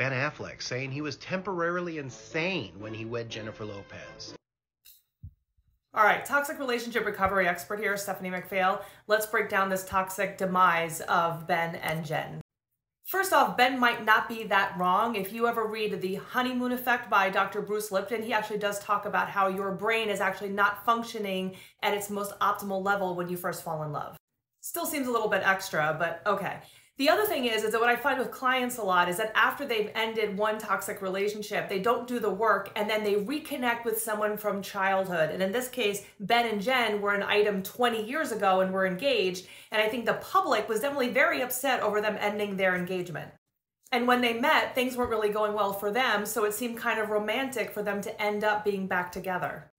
Ben Affleck, saying he was temporarily insane when he wed Jennifer Lopez. All right, toxic relationship recovery expert here, Stephanie McPhail. Let's break down this toxic demise of Ben and Jen. First off, Ben might not be that wrong. If you ever read The Honeymoon Effect by Dr. Bruce Lipton, he actually does talk about how your brain is actually not functioning at its most optimal level when you first fall in love. Still seems a little bit extra, but okay. The other thing is that what I find with clients a lot is that after they've ended one toxic relationship, they don't do the work and then they reconnect with someone from childhood. And in this case, Ben and Jen were an item 20 years ago and were engaged. And I think the public was definitely very upset over them ending their engagement. And when they met, things weren't really going well for them, so it seemed kind of romantic for them to end up being back together.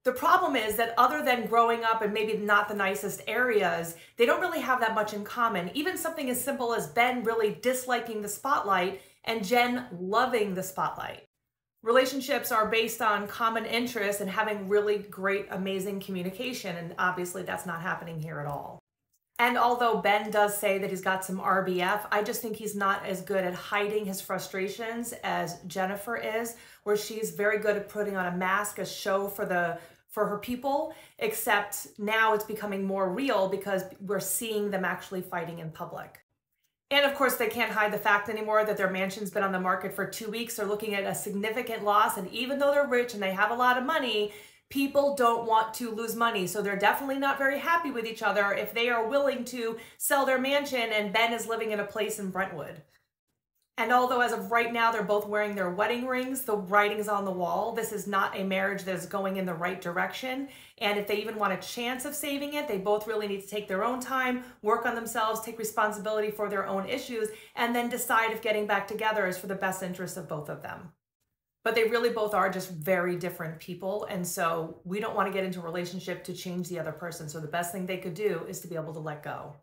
The problem is that other than growing up in maybe not the nicest areas, they don't really have that much in common. Even something as simple as Ben really disliking the spotlight and Jen loving the spotlight. Relationships are based on common interests and having really great, amazing communication, and obviously that's not happening here at all. And although Ben does say that he's got some RBF, I just think he's not as good at hiding his frustrations as Jennifer is, where she's very good at putting on a mask, a show for her people, except now it's becoming more real because we're seeing them actually fighting in public. And of course, they can't hide the fact anymore that their mansion's been on the market for 2 weeks. They're looking at a significant loss, and even though they're rich and they have a lot of money, people don't want to lose money. So they're definitely not very happy with each other if they are willing to sell their mansion and Ben is living in a place in Brentwood. And although as of right now, they're both wearing their wedding rings, the writing's on the wall. This is not a marriage that is going in the right direction. And if they even want a chance of saving it, they both really need to take their own time, work on themselves, take responsibility for their own issues, and then decide if getting back together is for the best interest of both of them. But they really both are just very different people. And so we don't want to get into a relationship to change the other person. So the best thing they could do is to be able to let go.